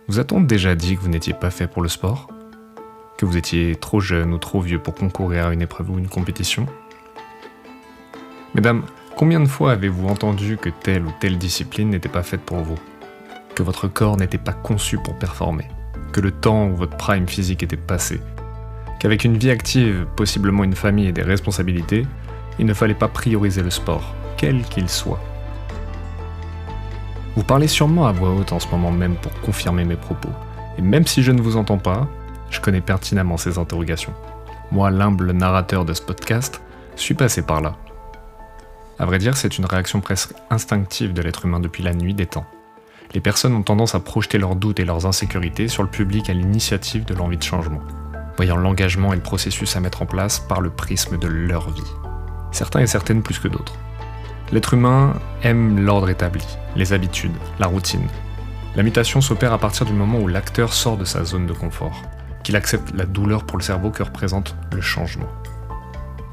Vous a-t-on déjà dit que vous n'étiez pas fait pour le sport ? Que vous étiez trop jeune ou trop vieux pour concourir à une épreuve ou une compétition ? Mesdames, combien de fois avez-vous entendu que telle ou telle discipline n'était pas faite pour vous ? Que votre corps n'était pas conçu pour performer ? Que le temps où votre prime physique était passé ? Qu'avec une vie active, possiblement une famille et des responsabilités, il ne fallait pas prioriser le sport, quel qu'il soit. Vous parlez sûrement à voix haute en ce moment même pour confirmer mes propos, et même si je ne vous entends pas, je connais pertinemment ces interrogations. Moi, l'humble narrateur de ce podcast, suis passé par là. À vrai dire, c'est une réaction presque instinctive de l'être humain depuis la nuit des temps. Les personnes ont tendance à projeter leurs doutes et leurs insécurités sur le public à l'initiative de l'envie de changement, voyant l'engagement et le processus à mettre en place par le prisme de leur vie. Certains et certaines plus que d'autres. L'être humain aime l'ordre établi, les habitudes, la routine. La mutation s'opère à partir du moment où l'acteur sort de sa zone de confort, qu'il accepte la douleur pour le cerveau que représente le changement.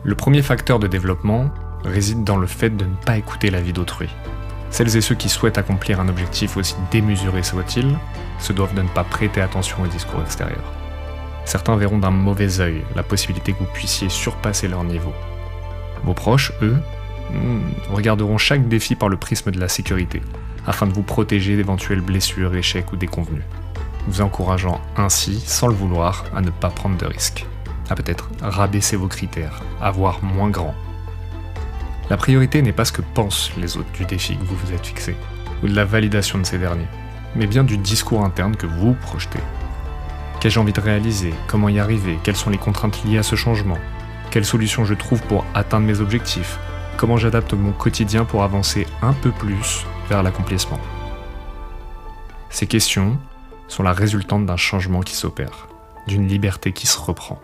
Le premier facteur de développement réside dans le fait de ne pas écouter l'avis d'autrui. Celles et ceux qui souhaitent accomplir un objectif aussi démesuré soit-il, se doivent de ne pas prêter attention au discours extérieur. Certains verront d'un mauvais œil la possibilité que vous puissiez surpasser leur niveau. Vos proches, eux, regarderont chaque défi par le prisme de la sécurité, afin de vous protéger d'éventuelles blessures, échecs ou déconvenues, vous encourageant ainsi, sans le vouloir, à ne pas prendre de risques, à peut-être rabaisser vos critères, à voir moins grand. La priorité n'est pas ce que pensent les autres du défi que vous vous êtes fixé, ou de la validation de ces derniers, mais bien du discours interne que vous projetez. Qu'ai-je envie de réaliser ? Comment y arriver ? Quelles sont les contraintes liées à ce changement ? Quelles solutions je trouve pour atteindre mes objectifs ? Comment j'adapte mon quotidien pour avancer un peu plus vers l'accomplissement ? Ces questions sont la résultante d'un changement qui s'opère, d'une liberté qui se reprend.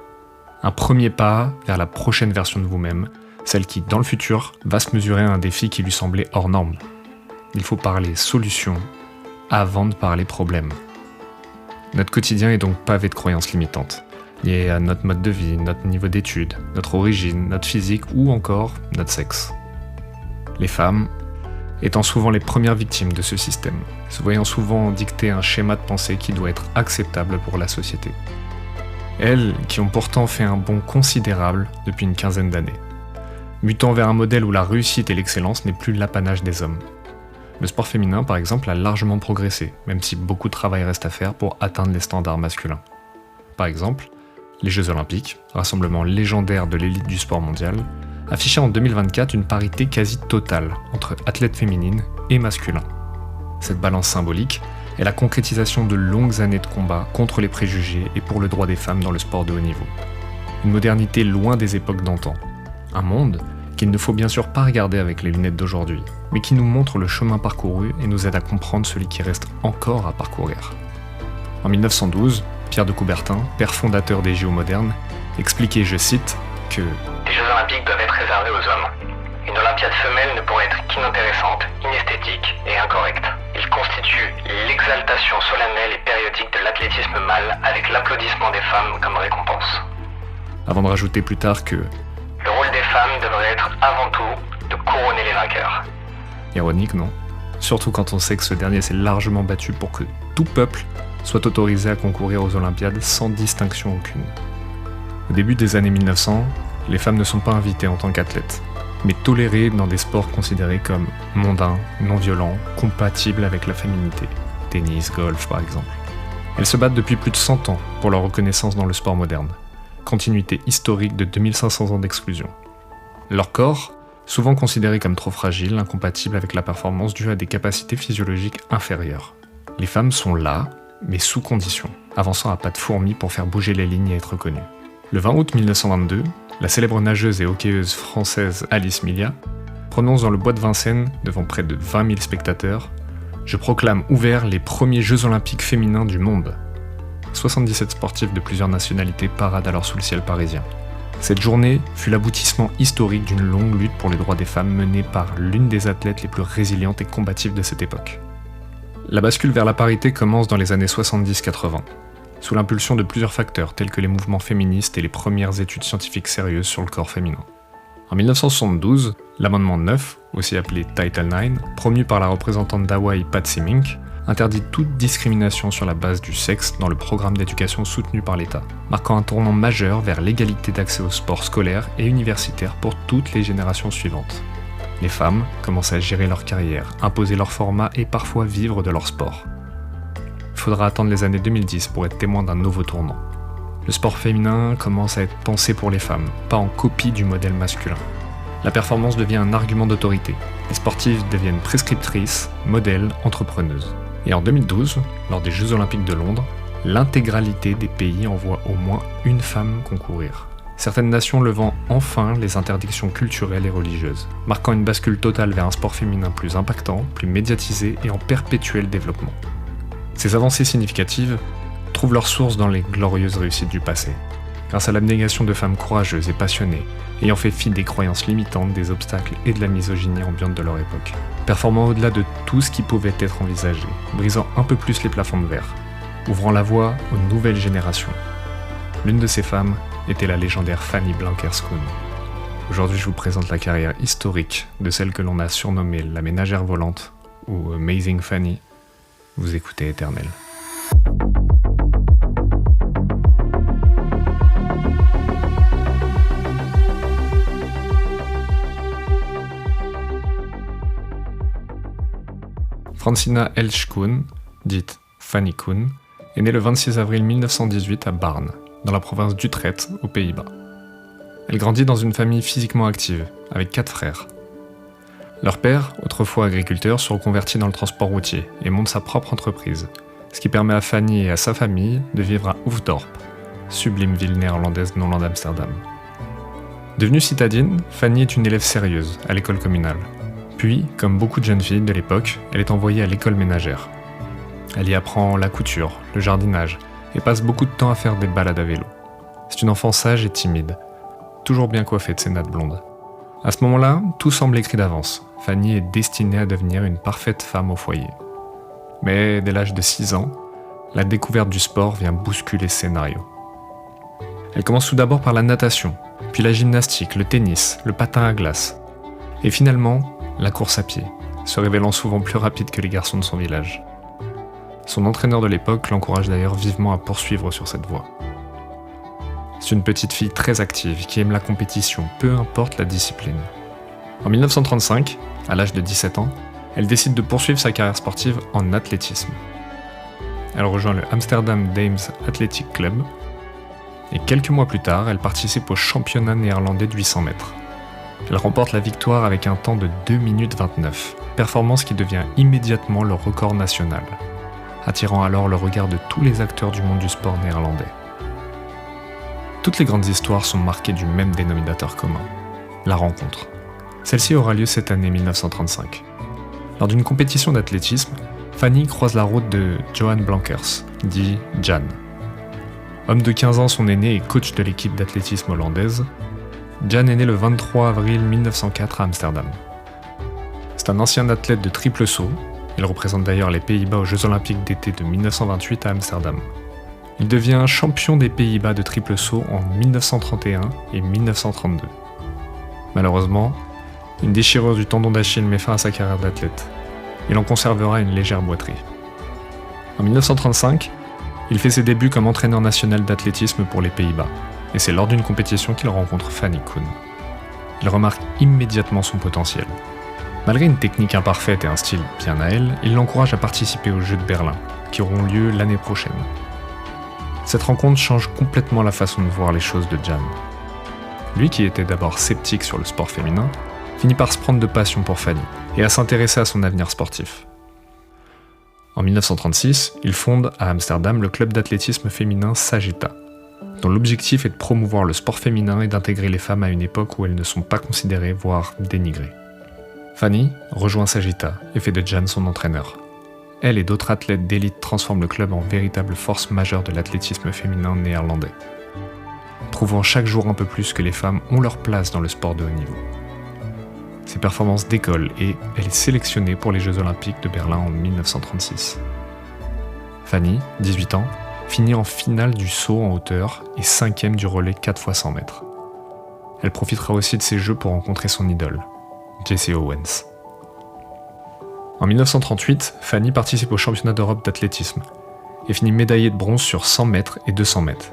Un premier pas vers la prochaine version de vous-même, celle qui, dans le futur, va se mesurer à un défi qui lui semblait hors norme. Il faut parler solution avant de parler problème. Notre quotidien est donc pavé de croyances limitantes, liées à notre mode de vie, notre niveau d'études, notre origine, notre physique ou encore notre sexe. Les femmes étant souvent les premières victimes de ce système, se voyant souvent dicter un schéma de pensée qui doit être acceptable pour la société. Elles qui ont pourtant fait un bond considérable depuis une quinzaine d'années, mutant vers un modèle où la réussite et l'excellence n'est plus l'apanage des hommes. Le sport féminin, par exemple, a largement progressé, même si beaucoup de travail reste à faire pour atteindre les standards masculins. Par exemple, les Jeux Olympiques, rassemblement légendaire de l'élite du sport mondial, affichaient en 2024 une parité quasi totale entre athlètes féminines et masculins. Cette balance symbolique est la concrétisation de longues années de combat contre les préjugés et pour le droit des femmes dans le sport de haut niveau. Une modernité loin des époques d'antan. Un monde qu'il ne faut bien sûr pas regarder avec les lunettes d'aujourd'hui, mais qui nous montre le chemin parcouru et nous aide à comprendre celui qui reste encore à parcourir. En 1912, Pierre de Coubertin, père fondateur des JO modernes, expliquait, je cite, que « Les Jeux Olympiques doivent être réservés aux hommes. Une Olympiade femelle ne pourrait être qu'inintéressante, inesthétique et incorrecte. Il constitue l'exaltation solennelle et périodique de l'athlétisme mâle avec l'applaudissement des femmes comme récompense. » Avant de rajouter plus tard que le rôle des femmes devrait être avant tout de couronner les vainqueurs. Ironique, non ? Surtout quand on sait que ce dernier s'est largement battu pour que tout peuple soit autorisé à concourir aux Olympiades sans distinction aucune. Au début des années 1900, les femmes ne sont pas invitées en tant qu'athlètes, mais tolérées dans des sports considérés comme mondains, non violents, compatibles avec la féminité. Tennis, golf par exemple. Elles se battent depuis plus de 100 ans pour leur reconnaissance dans le sport moderne. Continuité historique de 2500 ans d'exclusion. Leur corps, souvent considéré comme trop fragile, incompatible avec la performance due à des capacités physiologiques inférieures. Les femmes sont là, mais sous condition, avançant à pas de fourmi pour faire bouger les lignes et être connues. Le 20 août 1922, la célèbre nageuse et hockeyeuse française Alice Milia prononce dans le bois de Vincennes, devant près de 20 000 spectateurs, « Je proclame ouverts les premiers Jeux Olympiques féminins du monde ». 77 sportifs de plusieurs nationalités paradent alors sous le ciel parisien. Cette journée fut l'aboutissement historique d'une longue lutte pour les droits des femmes menée par l'une des athlètes les plus résilientes et combatives de cette époque. La bascule vers la parité commence dans les années 70-80, sous l'impulsion de plusieurs facteurs tels que les mouvements féministes et les premières études scientifiques sérieuses sur le corps féminin. En 1972, l'amendement 9, aussi appelé Title IX, promu par la représentante d'Hawaï Patsy Mink, interdit toute discrimination sur la base du sexe dans le programme d'éducation soutenu par l'État, marquant un tournant majeur vers l'égalité d'accès au sport scolaire et universitaire pour toutes les générations suivantes. Les femmes commencent à gérer leur carrière, imposer leur format et parfois vivre de leur sport. Il faudra attendre les années 2010 pour être témoin d'un nouveau tournant. Le sport féminin commence à être pensé pour les femmes, pas en copie du modèle masculin. La performance devient un argument d'autorité. Les sportives deviennent prescriptrices, modèles, entrepreneuses. Et en 2012, lors des Jeux Olympiques de Londres, l'intégralité des pays envoie au moins une femme concourir. Certaines nations levant enfin les interdictions culturelles et religieuses, marquant une bascule totale vers un sport féminin plus impactant, plus médiatisé et en perpétuel développement. Ces avancées significatives trouvent leur source dans les glorieuses réussites du passé, grâce à l'abnégation de femmes courageuses et passionnées, ayant fait fi des croyances limitantes, des obstacles et de la misogynie ambiante de leur époque, performant au-delà de tout ce qui pouvait être envisagé, brisant un peu plus les plafonds de verre, ouvrant la voie aux nouvelles générations. L'une de ces femmes était la légendaire Fanny Blankers-Koen. Aujourd'hui, je vous présente la carrière historique de celle que l'on a surnommée la ménagère volante, ou Amazing Fanny. Vous écoutez Éternel. Francina Elsch-Koen, dite Fanny Koen, est née le 26 avril 1918 à Baarn, dans la province d'Utrecht, aux Pays-Bas. Elle grandit dans une famille physiquement active, avec 4 frères. Leur père, autrefois agriculteur, se reconvertit dans le transport routier et monte sa propre entreprise, ce qui permet à Fanny et à sa famille de vivre à Hoofddorp, sublime ville néerlandaise non loin d'Amsterdam. Devenue citadine, Fanny est une élève sérieuse à l'école communale. Puis, comme beaucoup de jeunes filles de l'époque, elle est envoyée à l'école ménagère. Elle y apprend la couture, le jardinage, et passe beaucoup de temps à faire des balades à vélo. C'est une enfant sage et timide, toujours bien coiffée de ses nattes blondes. À ce moment-là, tout semble écrit d'avance. Fanny est destinée à devenir une parfaite femme au foyer. Mais dès l'âge de 6 ans, la découverte du sport vient bousculer ce scénario. Elle commence tout d'abord par la natation, puis la gymnastique, le tennis, le patin à glace, et finalement, la course à pied, se révélant souvent plus rapide que les garçons de son village. Son entraîneur de l'époque l'encourage d'ailleurs vivement à poursuivre sur cette voie. C'est une petite fille très active qui aime la compétition, peu importe la discipline. En 1935, à l'âge de 17 ans, elle décide de poursuivre sa carrière sportive en athlétisme. Elle rejoint le Amsterdam Dames Athletic Club et quelques mois plus tard, elle participe au championnat néerlandais de 800 mètres. Elle remporte la victoire avec un temps de 2 minutes 29, performance qui devient immédiatement le record national, attirant alors le regard de tous les acteurs du monde du sport néerlandais. Toutes les grandes histoires sont marquées du même dénominateur commun, la rencontre. Celle-ci aura lieu cette année 1935. Lors d'une compétition d'athlétisme, Fanny croise la route de Johan Blankers, dit Jan. Homme de 15 ans, son aîné et coach de l'équipe d'athlétisme hollandaise, Jan est né le 23 avril 1904 à Amsterdam. C'est un ancien athlète de triple saut, il représente d'ailleurs les Pays-Bas aux Jeux Olympiques d'été de 1928 à Amsterdam. Il devient champion des Pays-Bas de triple saut en 1931 et 1932. Malheureusement, une déchirure du tendon d'Achille met fin à sa carrière d'athlète. Il en conservera une légère boiterie. En 1935, il fait ses débuts comme entraîneur national d'athlétisme pour les Pays-Bas, et c'est lors d'une compétition qu'il rencontre Fanny Koen. Il remarque immédiatement son potentiel. Malgré une technique imparfaite et un style bien à elle, il l'encourage à participer aux Jeux de Berlin, qui auront lieu l'année prochaine. Cette rencontre change complètement la façon de voir les choses de Jan. Lui qui était d'abord sceptique sur le sport féminin, finit par se prendre de passion pour Fanny et à s'intéresser à son avenir sportif. En 1936, il fonde à Amsterdam le club d'athlétisme féminin Sagitta, dont l'objectif est de promouvoir le sport féminin et d'intégrer les femmes à une époque où elles ne sont pas considérées, voire dénigrées. Fanny rejoint Sagitta et fait de Jan son entraîneur. Elle et d'autres athlètes d'élite transforment le club en véritable force majeure de l'athlétisme féminin néerlandais, prouvant chaque jour un peu plus que les femmes ont leur place dans le sport de haut niveau. Ses performances décollent et elle est sélectionnée pour les Jeux Olympiques de Berlin en 1936. Fanny, 18 ans, finit en finale du saut en hauteur et 5e du relais 4x100 mètres. Elle profitera aussi de ces Jeux pour rencontrer son idole, Jesse Owens. En 1938, Fanny participe au championnat d'Europe d'athlétisme et finit médaillée de bronze sur 100 mètres et 200 mètres.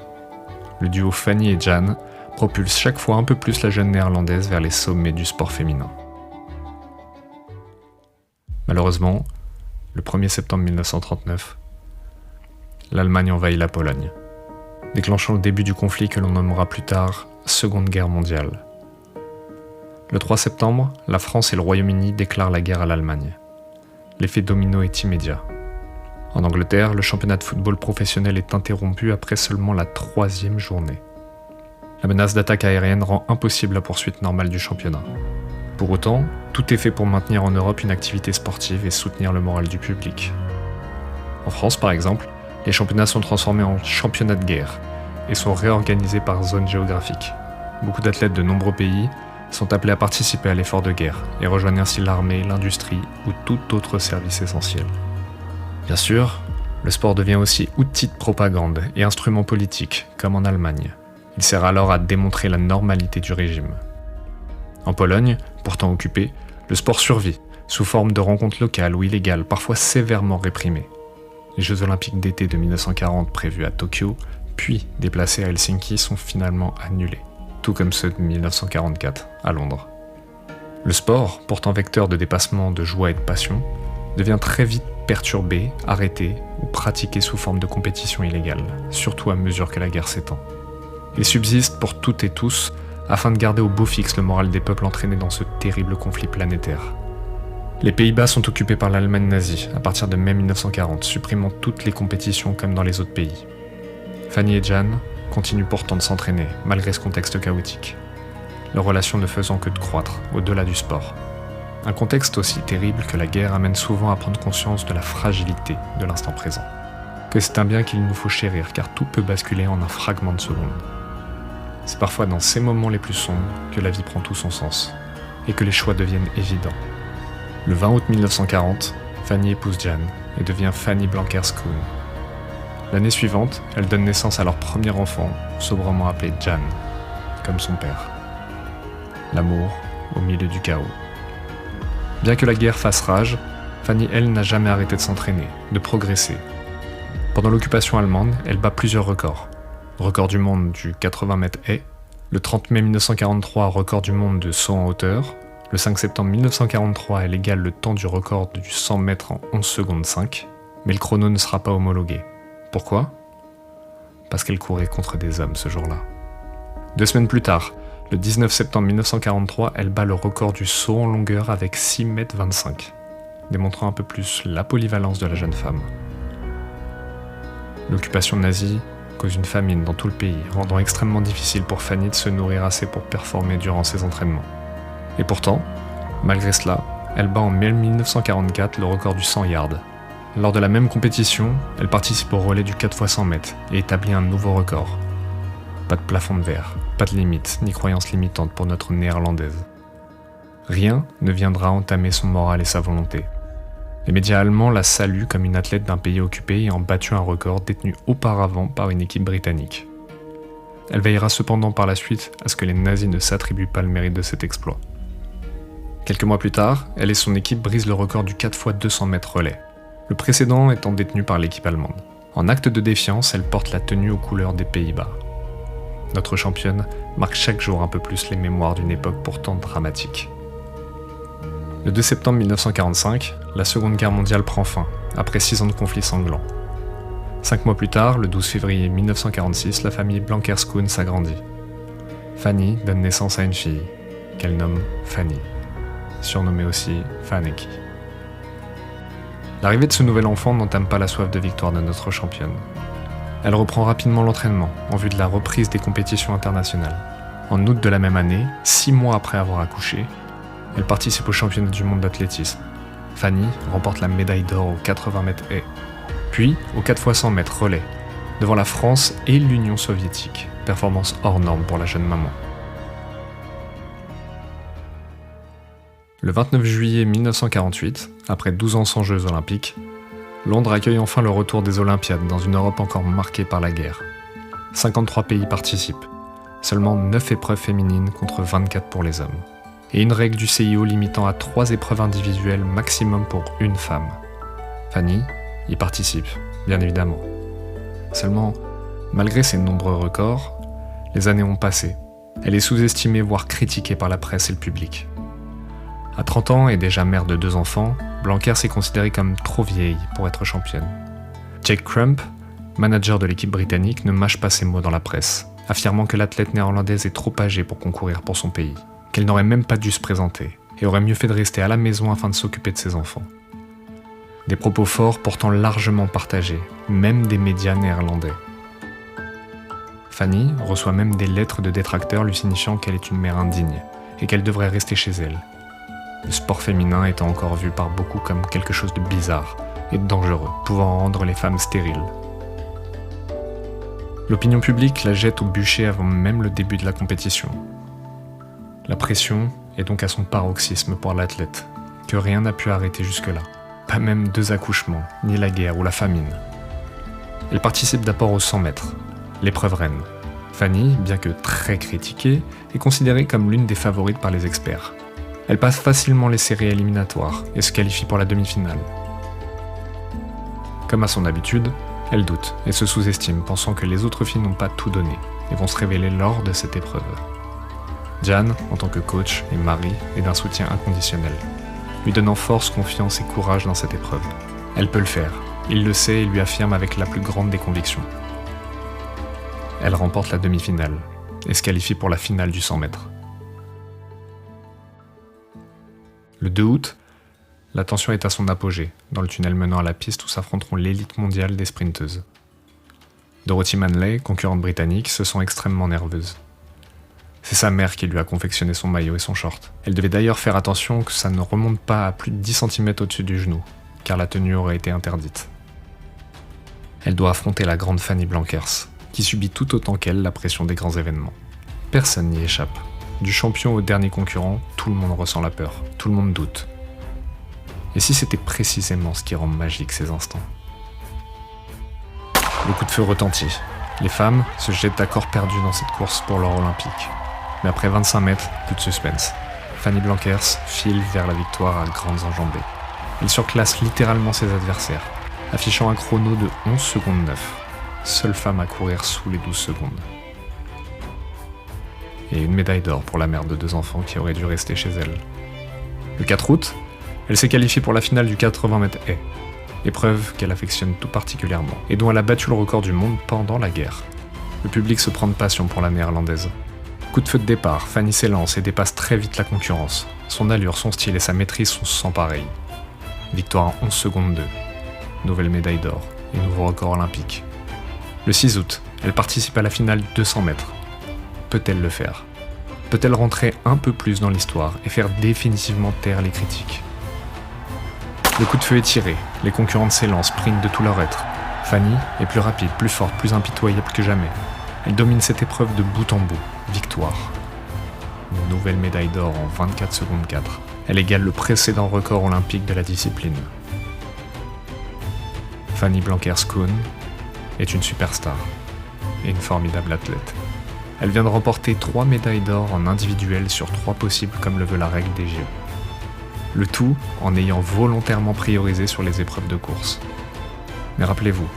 Le duo Fanny et Jan propulse chaque fois un peu plus la jeune néerlandaise vers les sommets du sport féminin. Malheureusement, le 1er septembre 1939, l'Allemagne envahit la Pologne, déclenchant le début du conflit que l'on nommera plus tard Seconde Guerre mondiale. Le 3 septembre, la France et le Royaume-Uni déclarent la guerre à l'Allemagne. L'effet domino est immédiat. En Angleterre, le championnat de football professionnel est interrompu après seulement la 3e journée. La menace d'attaque aérienne rend impossible la poursuite normale du championnat. Pour autant, tout est fait pour maintenir en Europe une activité sportive et soutenir le moral du public. En France, par exemple, les championnats sont transformés en championnats de guerre et sont réorganisés par zone géographique. Beaucoup d'athlètes de nombreux pays sont appelés à participer à l'effort de guerre et rejoignent ainsi l'armée, l'industrie ou tout autre service essentiel. Bien sûr, le sport devient aussi outil de propagande et instrument politique, comme en Allemagne. Il sert alors à démontrer la normalité du régime. En Pologne, pourtant occupée, le sport survit, sous forme de rencontres locales ou illégales, parfois sévèrement réprimées. Les Jeux Olympiques d'été de 1940 prévus à Tokyo, puis déplacés à Helsinki, sont finalement annulés, tout comme ceux de 1944 à Londres. Le sport, pourtant vecteur de dépassement, de joie et de passion, devient très vite perturbé, arrêté ou pratiqué sous forme de compétition illégale, surtout à mesure que la guerre s'étend. Il subsiste pour toutes et tous afin de garder au beau fixe le moral des peuples entraînés dans ce terrible conflit planétaire. Les Pays-Bas sont occupés par l'Allemagne nazie à partir de mai 1940, supprimant toutes les compétitions comme dans les autres pays. Fanny et Jan continuent pourtant de s'entraîner, malgré ce contexte chaotique, leur relation ne faisant que de croître au-delà du sport. Un contexte aussi terrible que la guerre amène souvent à prendre conscience de la fragilité de l'instant présent. Que c'est un bien qu'il nous faut chérir, car tout peut basculer en un fragment de seconde. C'est parfois dans ces moments les plus sombres que la vie prend tout son sens, et que les choix deviennent évidents. Le 20 août 1940, Fanny épouse Jan et devient Fanny Blankers-Koen. L'année suivante, elle donne naissance à leur premier enfant, sobrement appelé Jan, comme son père. L'amour au milieu du chaos. Bien que la guerre fasse rage, Fanny, elle, n'a jamais arrêté de s'entraîner, de progresser. Pendant l'occupation allemande, elle bat plusieurs records. Record du monde du 80 mètres haies, le 30 mai 1943, record du monde de saut en hauteur, le 5 septembre 1943, elle égale le temps du record du 100 mètres en 11 secondes 5, mais le chrono ne sera pas homologué. Pourquoi ? Parce qu'elle courait contre des hommes ce jour-là. 2 semaines plus tard, le 19 septembre 1943, elle bat le record du saut en longueur avec 6 mètres 25, démontrant un peu plus la polyvalence de la jeune femme. L'occupation nazie cause une famine dans tout le pays, rendant extrêmement difficile pour Fanny de se nourrir assez pour performer durant ses entraînements. Et pourtant, malgré cela, elle bat en mai 1944 le record du 100 yards. Lors de la même compétition, elle participe au relais du 4x100 mètres et établit un nouveau record. Pas de plafond de verre, pas de limite, ni croyance limitante pour notre néerlandaise. Rien ne viendra entamer son moral et sa volonté. Les médias allemands la saluent comme une athlète d'un pays occupé ayant battu un record détenu auparavant par une équipe britannique. Elle veillera cependant par la suite à ce que les nazis ne s'attribuent pas le mérite de cet exploit. Quelques mois plus tard, elle et son équipe brisent le record du 4x200 mètres relais, le précédent étant détenu par l'équipe allemande. En acte de défiance, elle porte la tenue aux couleurs des Pays-Bas. Notre championne marque chaque jour un peu plus les mémoires d'une époque pourtant dramatique. Le 2 septembre 1945, la Seconde Guerre mondiale prend fin, après 6 ans de conflits sanglants. 5 mois plus tard, le 12 février 1946, la famille Blankers-Koen s'agrandit. Fanny donne naissance à une fille, qu'elle nomme Fanny, surnommée aussi Fanneke. L'arrivée de ce nouvel enfant n'entame pas la soif de victoire de notre championne. Elle reprend rapidement l'entraînement, en vue de la reprise des compétitions internationales. En août de la même année, 6 mois après avoir accouché, elle participe au championnat du monde d'athlétisme. Fanny remporte la médaille d'or aux 80 mètres haies, puis aux 4x100 mètres relais, devant la France et l'Union soviétique, performance hors norme pour la jeune maman. Le 29 juillet 1948, après 12 ans sans Jeux olympiques, Londres accueille enfin le retour des Olympiades dans une Europe encore marquée par la guerre. 53 pays participent, seulement 9 épreuves féminines contre 24 pour les hommes. et une règle du CIO limitant à 3 épreuves individuelles maximum pour une femme. Fanny y participe, bien évidemment. Seulement, malgré ses nombreux records, les années ont passé. Elle est sous-estimée, voire critiquée par la presse et le public. À 30 ans et déjà mère de 2 enfants, Blankers est considérée comme trop vieille pour être championne. Jake Crump, manager de l'équipe britannique, ne mâche pas ses mots dans la presse, affirmant que l'athlète néerlandaise est trop âgée pour concourir pour son pays, qu'elle n'aurait même pas dû se présenter, et aurait mieux fait de rester à la maison afin de s'occuper de ses enfants. Des propos forts pourtant largement partagés, même des médias néerlandais. Fanny reçoit même des lettres de détracteurs lui signifiant qu'elle est une mère indigne, et qu'elle devrait rester chez elle. Le sport féminin étant encore vu par beaucoup comme quelque chose de bizarre et de dangereux, pouvant rendre les femmes stériles. L'opinion publique la jette au bûcher avant même le début de la compétition. La pression est donc à son paroxysme pour l'athlète, que rien n'a pu arrêter jusque-là. Pas même 2 accouchements, ni la guerre ou la famine. Elle participe d'abord aux 100 mètres, l'épreuve reine. Fanny, bien que très critiquée, est considérée comme l'une des favorites par les experts. Elle passe facilement les séries éliminatoires et se qualifie pour la demi-finale. Comme à son habitude, elle doute et se sous-estime, pensant que les autres filles n'ont pas tout donné et vont se révéler lors de cette épreuve. Jan, en tant que coach et mari, est d'un soutien inconditionnel, lui donnant force, confiance et courage dans cette épreuve. Elle peut le faire, il le sait et lui affirme avec la plus grande des convictions. Elle remporte la demi-finale et se qualifie pour la finale du 100 mètres. Le 2 août, la tension est à son apogée, dans le tunnel menant à la piste où s'affronteront l'élite mondiale des sprinteuses. Dorothy Manley, concurrente britannique, se sent extrêmement nerveuse. C'est sa mère qui lui a confectionné son maillot et son short. Elle devait d'ailleurs faire attention que ça ne remonte pas à plus de 10 cm au-dessus du genou, car la tenue aurait été interdite. Elle doit affronter la grande Fanny Blankers, qui subit tout autant qu'elle la pression des grands événements. Personne n'y échappe. Du champion au dernier concurrent, tout le monde ressent la peur, tout le monde doute. Et si c'était précisément ce qui rend magique ces instants ? Le coup de feu retentit. Les femmes se jettent à corps perdu dans cette course pour l'or olympique. Mais après 25 mètres, plus de suspense. Fanny Blankers file vers la victoire à grandes enjambées. Elle surclasse littéralement ses adversaires, affichant un chrono de 11 secondes 9. Seule femme à courir sous les 12 secondes. Et une médaille d'or pour la mère de 2 enfants qui aurait dû rester chez elle. Le 4 août, elle s'est qualifiée pour la finale du 80 mètres haies, épreuve qu'elle affectionne tout particulièrement, et dont elle a battu le record du monde pendant la guerre. Le public se prend de passion pour la néerlandaise. Coup de feu de départ, Fanny s'élance et dépasse très vite la concurrence. Son allure, son style et sa maîtrise sont sans pareil. Victoire en 11 secondes 2. Nouvelle médaille d'or et nouveau record olympique. Le 6 août, elle participe à la finale du 200 mètres. Peut-elle le faire ? Peut-elle rentrer un peu plus dans l'histoire et faire définitivement taire les critiques ? Le coup de feu est tiré, les concurrentes s'élancent, sprintent de tout leur être. Fanny est plus rapide, plus forte, plus impitoyable que jamais. Elle domine cette épreuve de bout en bout. Victoire. Une nouvelle médaille d'or en 24 secondes 4. Elle égale le précédent record olympique de la discipline. Fanny Blankers-Koen est une superstar et une formidable athlète. Elle vient de remporter 3 médailles d'or en individuel sur 3 possibles comme le veut la règle des JO. Le tout en ayant volontairement priorisé sur les épreuves de course. Mais rappelez-vous,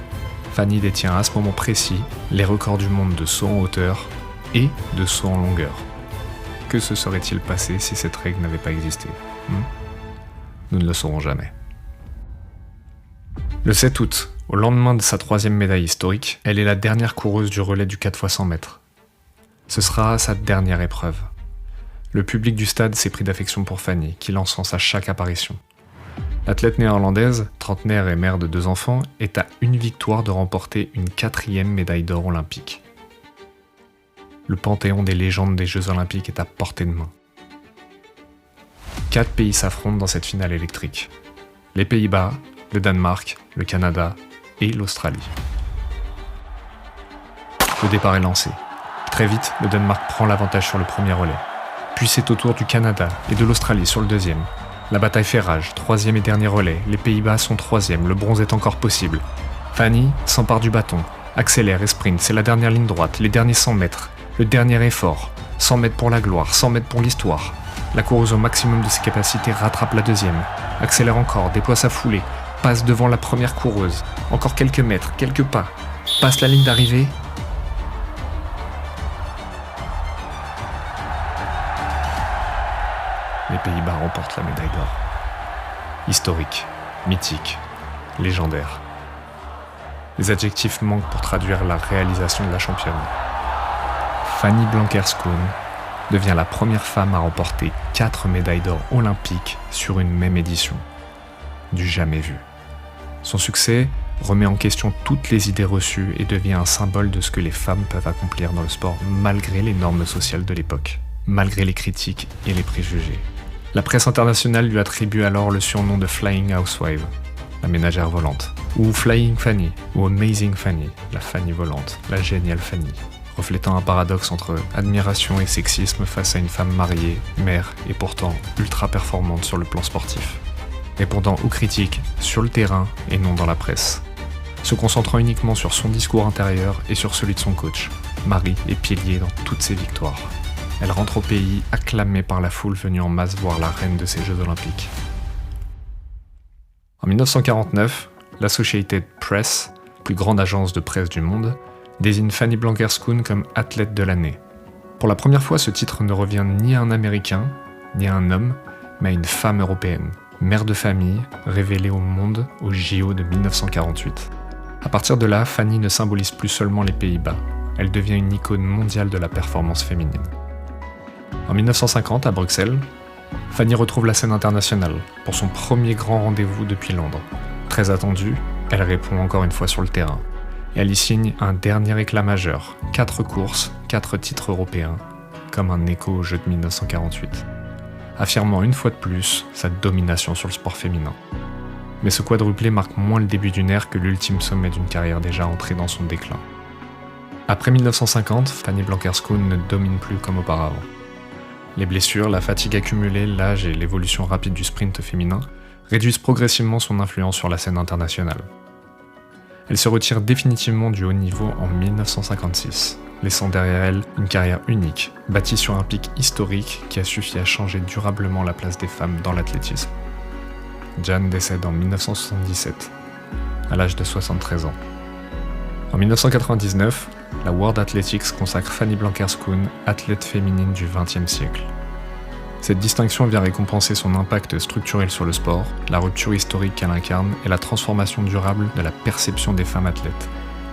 Fanny détient à ce moment précis les records du monde de saut en hauteur et de saut en longueur. Que se serait-il passé si cette règle n'avait pas existé ? Nous ne le saurons jamais. Le 7 août, au lendemain de sa 3e médaille historique, elle est la dernière coureuse du relais du 4x100 mètres. Ce sera sa dernière épreuve. Le public du stade s'est pris d'affection pour Fanny, qui l'encense à chaque apparition. L'athlète néerlandaise, trentenaire et mère de 2 enfants, est à une victoire de remporter une 4e médaille d'or olympique. Le panthéon des légendes des Jeux Olympiques est à portée de main. 4 pays s'affrontent dans cette finale électrique. Les Pays-Bas, le Danemark, le Canada et l'Australie. Le départ est lancé. Très vite, le Danemark prend l'avantage sur le premier relais. Puis c'est au tour du Canada et de l'Australie sur le 2e. La bataille fait rage, 3e et dernier relais. Les Pays-Bas sont 3e, le bronze est encore possible. Fanny s'empare du bâton, accélère et sprint, c'est la dernière ligne droite, les derniers 100 mètres, le dernier effort. 100 mètres pour la gloire, 100 mètres pour l'histoire. La coureuse au maximum de ses capacités rattrape la deuxième, accélère encore, déploie sa foulée, passe devant la première coureuse, encore quelques mètres, quelques pas, passe la ligne d'arrivée. Les Pays-Bas remportent la médaille d'or. Historique, mythique, légendaire. Les adjectifs manquent pour traduire la réalisation de la championne. Fanny Blankers-Koen devient la première femme à remporter 4 médailles d'or olympiques sur une même édition. Du jamais vu. Son succès remet en question toutes les idées reçues et devient un symbole de ce que les femmes peuvent accomplir dans le sport malgré les normes sociales de l'époque, malgré les critiques et les préjugés. La presse internationale lui attribue alors le surnom de Flying Housewife, la ménagère volante, ou Flying Fanny, ou Amazing Fanny, la Fanny volante, la géniale Fanny, reflétant un paradoxe entre admiration et sexisme face à une femme mariée, mère et pourtant ultra performante sur le plan sportif. Répondant aux critiques sur le terrain et non dans la presse. Se concentrant uniquement sur son discours intérieur et sur celui de son coach, mari et pilier dans toutes ses victoires. Elle rentre au pays acclamée par la foule venue en masse voir la reine de ces Jeux Olympiques. En 1949, l'Associated Press, plus grande agence de presse du monde, désigne Fanny Blankers-Koen comme athlète de l'année. Pour la première fois, ce titre ne revient ni à un Américain, ni à un homme, mais à une femme européenne, mère de famille, révélée au monde au JO de 1948. À partir de là, Fanny ne symbolise plus seulement les Pays-Bas, elle devient une icône mondiale de la performance féminine. En 1950, à Bruxelles, Fanny retrouve la scène internationale pour son premier grand rendez-vous depuis Londres. Très attendue, elle répond encore une fois sur le terrain. Et elle y signe un dernier éclat majeur, 4 courses, 4 titres européens, comme un écho au jeu de 1948, affirmant une fois de plus sa domination sur le sport féminin. Mais ce quadruplé marque moins le début d'une ère que l'ultime sommet d'une carrière déjà entrée dans son déclin. Après 1950, Fanny Blankers-Koen ne domine plus comme auparavant. Les blessures, la fatigue accumulée, l'âge et l'évolution rapide du sprint féminin réduisent progressivement son influence sur la scène internationale. Elle se retire définitivement du haut niveau en 1956, laissant derrière elle une carrière unique, bâtie sur un pic historique qui a suffi à changer durablement la place des femmes dans l'athlétisme. Jan décède en 1977, à l'âge de 73 ans. En 1999, la World Athletics consacre Fanny Blankers-Koen athlète féminine du XXe siècle. Cette distinction vient récompenser son impact structurel sur le sport, la rupture historique qu'elle incarne et la transformation durable de la perception des femmes athlètes.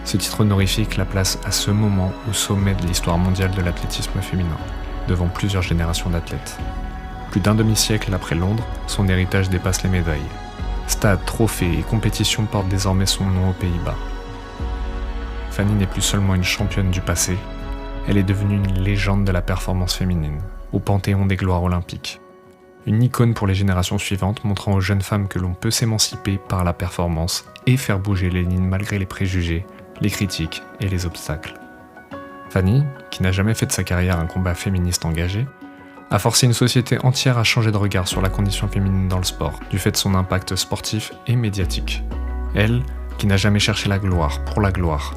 Ce titre honorifique la place à ce moment au sommet de l'histoire mondiale de l'athlétisme féminin, devant plusieurs générations d'athlètes. Plus d'un demi-siècle après Londres, son héritage dépasse les médailles. Stades, trophées et compétitions portent désormais son nom aux Pays-Bas. Fanny n'est plus seulement une championne du passé, elle est devenue une légende de la performance féminine, au panthéon des gloires olympiques. Une icône pour les générations suivantes, montrant aux jeunes femmes que l'on peut s'émanciper par la performance et faire bouger les lignes malgré les préjugés, les critiques et les obstacles. Fanny, qui n'a jamais fait de sa carrière un combat féministe engagé, a forcé une société entière à changer de regard sur la condition féminine dans le sport, du fait de son impact sportif et médiatique. Elle, qui n'a jamais cherché la gloire pour la gloire.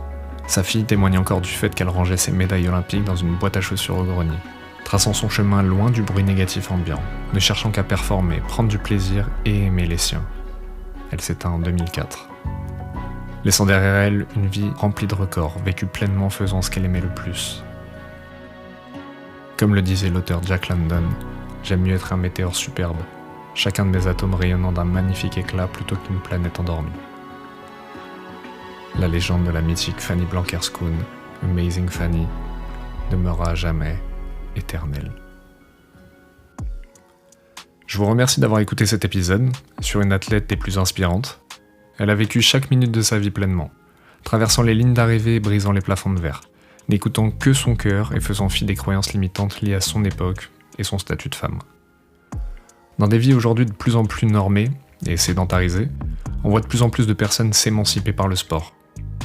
Sa fille témoigne encore du fait qu'elle rangeait ses médailles olympiques dans une boîte à chaussures au grenier, traçant son chemin loin du bruit négatif ambiant, ne cherchant qu'à performer, prendre du plaisir et aimer les siens. Elle s'éteint en 2004. Laissant derrière elle une vie remplie de records, vécue pleinement faisant ce qu'elle aimait le plus. Comme le disait l'auteur Jack London, « J'aime mieux être un météore superbe, chacun de mes atomes rayonnant d'un magnifique éclat plutôt qu'une planète endormie. » La légende de la mythique Fanny Blankers-Koen, Amazing Fanny, demeurera à jamais éternelle. Je vous remercie d'avoir écouté cet épisode sur une athlète des plus inspirantes. Elle a vécu chaque minute de sa vie pleinement, traversant les lignes d'arrivée et brisant les plafonds de verre, n'écoutant que son cœur et faisant fi des croyances limitantes liées à son époque et son statut de femme. Dans des vies aujourd'hui de plus en plus normées et sédentarisées, on voit de plus en plus de personnes s'émanciper par le sport.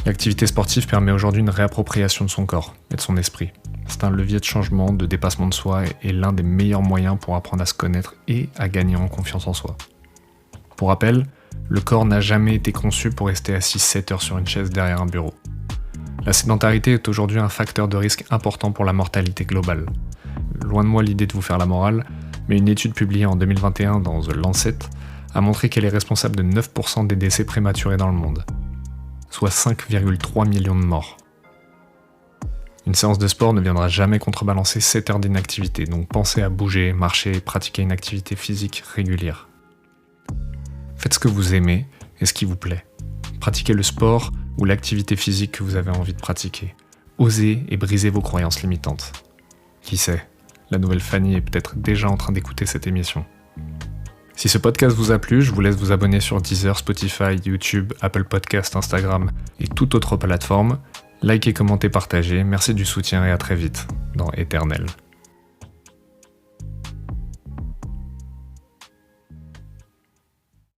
L'activité sportive permet aujourd'hui une réappropriation de son corps et de son esprit. C'est un levier de changement, de dépassement de soi et l'un des meilleurs moyens pour apprendre à se connaître et à gagner en confiance en soi. Pour rappel, le corps n'a jamais été conçu pour rester assis 7 heures sur une chaise derrière un bureau. La sédentarité est aujourd'hui un facteur de risque important pour la mortalité globale. loin de moi l'idée de vous faire la morale, mais une étude publiée en 2021 dans The Lancet a montré qu'elle est responsable de 9% des décès prématurés dans le monde, soit 5,3 millions de morts. Une séance de sport ne viendra jamais contrebalancer 7 heures d'inactivité, donc pensez à bouger, marcher et pratiquer une activité physique régulière. Faites ce que vous aimez et ce qui vous plaît. Pratiquez le sport ou l'activité physique que vous avez envie de pratiquer. Osez et brisez vos croyances limitantes. Qui sait, la nouvelle Fanny est peut-être déjà en train d'écouter cette émission. Si ce podcast vous a plu, je vous laisse vous abonner sur Deezer, Spotify, YouTube, Apple Podcasts, Instagram et toute autre plateforme. Likez, commentez, partagez. Merci du soutien et à très vite dans Éternel.